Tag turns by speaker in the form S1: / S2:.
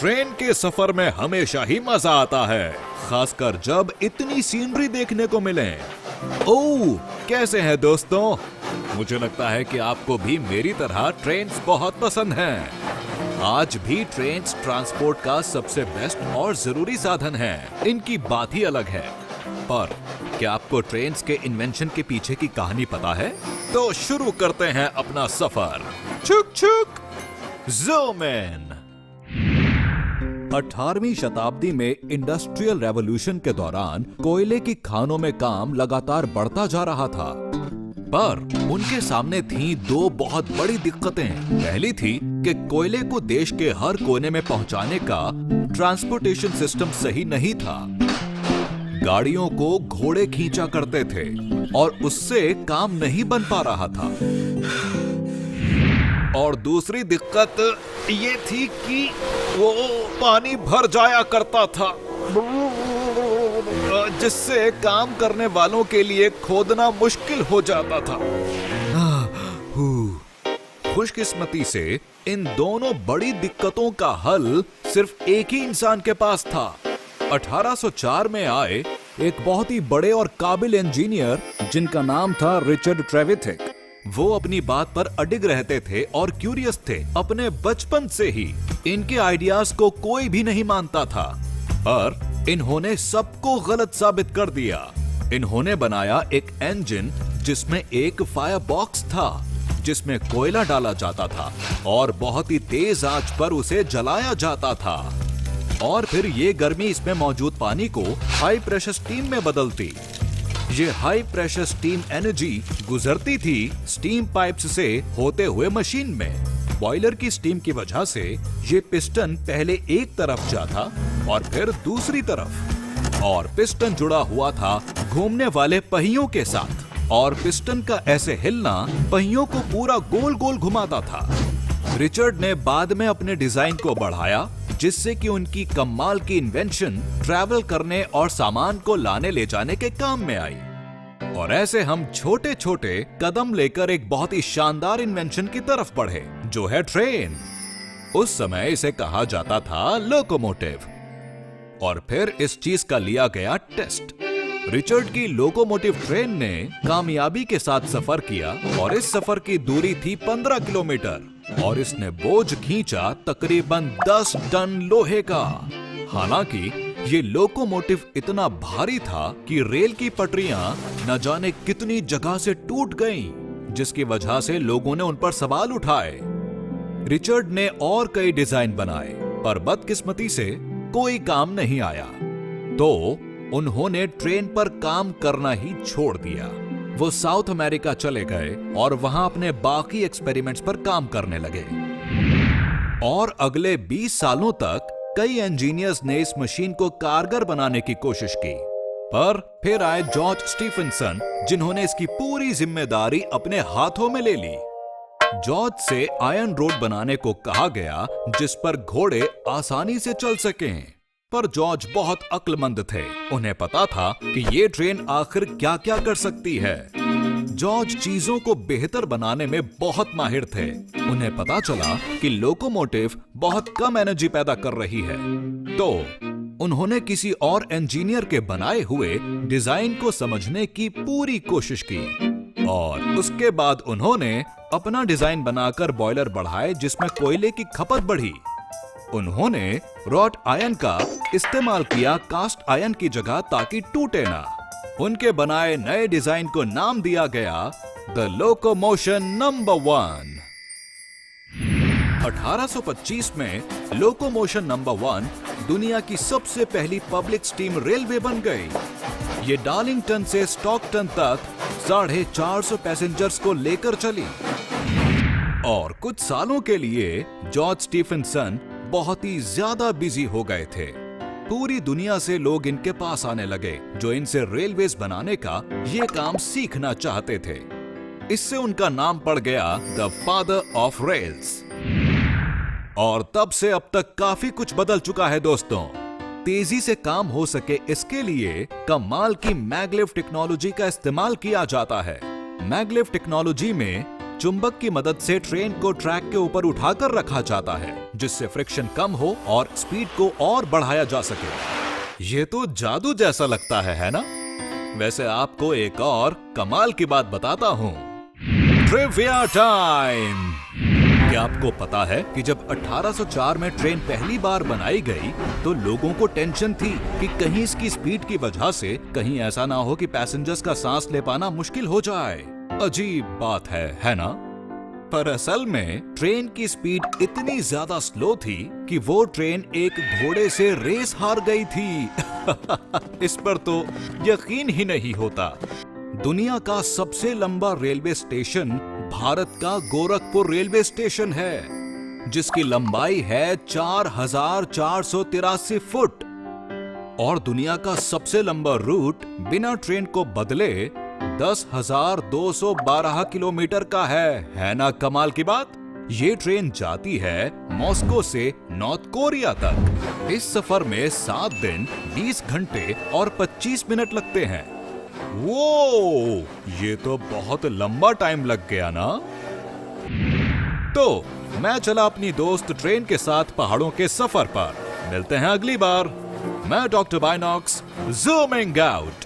S1: Train के सफर में हमेशा ही मजा आता है, खासकर जब इतनी सीनरी देखने को मिले। ओह, कैसे हैं दोस्तों? मुझे लगता है कि आपको भी मेरी तरह ट्रेन्स बहुत पसंद हैं। आज भी ट्रेन्स ट्रांसपोर्ट का सबसे बेस्ट और जरूरी साधन है। इनकी बात ही अलग है। पर क्या आपको ट्रेन्स के इन्वेंशन के पीछे की कहानी पता है? तो शुरू करते हैं अपना सफर। छुक छुक ज़ूम इन। 18वीं शताब्दी में इंडस्ट्रियल रेवोल्यूशन के दौरान कोयले की खानों में काम लगातार बढ़ता जा रहा था, पर उनके सामने थी दो बहुत बड़ी दिक्कतें। पहली थी कि कोयले को देश के हर कोने में पहुंचाने का ट्रांसपोर्टेशन सिस्टम सही नहीं था। गाड़ियों को घोड़े खींचा करते थे और उससे काम नहीं बन पा रहा था। और दूसरी दिक्कत ये थी कि वो पानी भर जाया करता था, जिससे काम करने वालों के लिए खोदना मुश्किल हो जाता था। खुशकिस्मती से इन दोनों बड़ी दिक्कतों का हल सिर्फ एक ही इंसान के पास था। 1804 में आए एक बहुत ही बड़े और काबिल इंजीनियर जिनका नाम था रिचर्ड ट्रेविथिक। वो अपनी बात पर अडिग रहते थे और क्यूरियस थे। अपने बचपन से ही इनके आइडियाज को कोई भी नहीं मानता था, पर इन्होंने सबको गलत साबित कर दिया। इन्होंने बनाया एक इंजन जिसमें एक फायर बॉक्स था, जिसमें कोयला डाला जाता था और बहुत ही तेज आंच पर उसे जलाया जाता था, और फिर ये गर्मी इसमें मौजूद पानी को हाई प्रेशर स्टीम में बदलती। ये हाई प्रेशर स्टीम एनर्जी गुजरती थी स्टीम पाइप्स से होते हुए मशीन में। बॉयलर की स्टीम की वजह से ये पिस्टन पहले एक तरफ जाता और फिर दूसरी तरफ, और पिस्टन जुड़ा हुआ था घूमने वाले पहियों के साथ, और पिस्टन का ऐसे हिलना पहियों को पूरा गोल गोल घुमाता था। रिचर्ड ने बाद में अपने डिजाइन को बढ़ाया, जिससे कि उनकी कमाल की इन्वेंशन ट्रैवल करने और सामान को लाने ले जाने के काम में आई। और ऐसे हम छोटे छोटे कदम लेकर एक बहुत ही शानदार इन्वेंशन की तरफ बढ़े, जो है ट्रेन। उस समय इसे कहा जाता था लोकोमोटिव, और फिर इस चीज का लिया गया टेस्ट। रिचर्ड की लोकोमोटिव ट्रेन ने कामयाबी के साथ सफर किया, और इस सफर की दूरी थी 15 किलोमीटर, और इसने बोझ खींचा तकरीबन 10 टन लोहे का। हालांकि ये लोकोमोटिव इतना भारी था कि रेल की पटरियां न जाने कितनी जगह से टूट गईं, जिसकी वजह से लोगों ने उन पर सवाल उठाए। रिचर्ड ने और कई डिजाइन बनाए, पर बदकिस्मती से कोई काम नहीं आया, तो उन्होंने ट्रेन पर काम करना ही छोड़ दिया। वो साउथ अमेरिका चले गए और वहां अपने बाकी एक्सपेरिमेंट्स पर काम करने लगे, और अगले 20 सालों तक कई इंजीनियर्स ने इस मशीन को कारगर बनाने की कोशिश की। पर फिर आए जॉर्ज स्टीफनसन, जिन्होंने इसकी पूरी जिम्मेदारी अपने हाथों में ले ली। जॉर्ज से आयरन रोड बनाने को कहा गया, जिस पर घोड़े आसानी से चल सकें। पर जॉर्ज बहुत अक्लमंद थे, उन्हें पता था कि ये ट्रेन आखिर क्या क्या कर सकती है। जॉर्ज चीजों को बेहतर बनाने में बहुत माहिर थे। उन्हें पता चला कि लोकोमोटिव बहुत कम एनर्जी पैदा कर रही है, तो उन्होंने किसी और इंजीनियर के बनाए हुए डिजाइन को समझने की पूरी कोशिश की, और उसके बाद उन्होंने अपना डिजाइन बनाकर बॉयलर बढ़ाए, जिसमें कोयले की खपत बढ़ी। उन्होंने रॉट आयरन का इस्तेमाल किया कास्ट आयरन की जगह, ताकि टूटे ना। उनके बनाए नए डिजाइन को नाम दिया गया द लोकोमोशन नंबर 1। 1825 में लोकोमोशन नंबर 1 दुनिया की सबसे पहली पब्लिक स्टीम रेलवे बन गई। ये डार्लिंगटन से स्टॉकटन तक 450 पैसेंजर्स को लेकर चली, और कुछ सालों के लिए जॉर्ज स्टीफनसन बहुत ही ज्यादा बिजी हो गए थे। पूरी दुनिया से लोग इनके पास आने लगे, जो इनसे रेलवेज बनाने का ये काम सीखना चाहते थे। इससे उनका नाम पड़ गया द फादर ऑफ रेल्स। और तब से अब तक काफी कुछ बदल चुका है दोस्तों। तेजी से काम हो सके, इसके लिए कमाल की मैगलेव टेक्नोलॉजी का इस्तेमाल किया जाता है। मैगलेव टेक्नोलॉजी में चुंबक की मदद से ट्रेन को ट्रैक के ऊपर उठाकर रखा जाता है, जिससे फ्रिक्शन कम हो और स्पीड को और बढ़ाया जा सके। ये तो जादू जैसा लगता है ना? वैसे आपको एक और कमाल की बात बताता हूँ। Trivia time. क्या आपको पता है कि जब 1804 में ट्रेन पहली बार बनाई गई तो लोगों को टेंशन थी कि कहीं इसकी स्पीड की वजह से कहीं ऐसा ना हो कि पैसेंजर्स का सांस ले पाना मुश्किल हो जाए। अजीब बात है ना? पर असल में ट्रेन की स्पीड इतनी ज्यादा स्लो थी कि वो ट्रेन एक घोड़े से रेस हार गई थी। इस पर तो यकीन ही नहीं होता। दुनिया का सबसे लंबा रेलवे स्टेशन भारत का गोरखपुर रेलवे स्टेशन है, जिसकी लंबाई है 4483 फुट। और दुनिया का सबसे लंबा रूट बिना ट्रेन को बदले 10,212 किलोमीटर का है ना कमाल की बात? ये ट्रेन जाती है मॉस्को से नॉर्थ कोरिया तक। इस सफर में 7 दिन 20 घंटे और 25 मिनट लगते हैं। वो ये तो बहुत लंबा टाइम लग गया ना? तो मैं चला अपनी दोस्त ट्रेन के साथ पहाड़ों के सफर पर। मिलते हैं अगली बार। मैं डॉक्टर बाइनॉक्स, ज़ूमिंग आउट।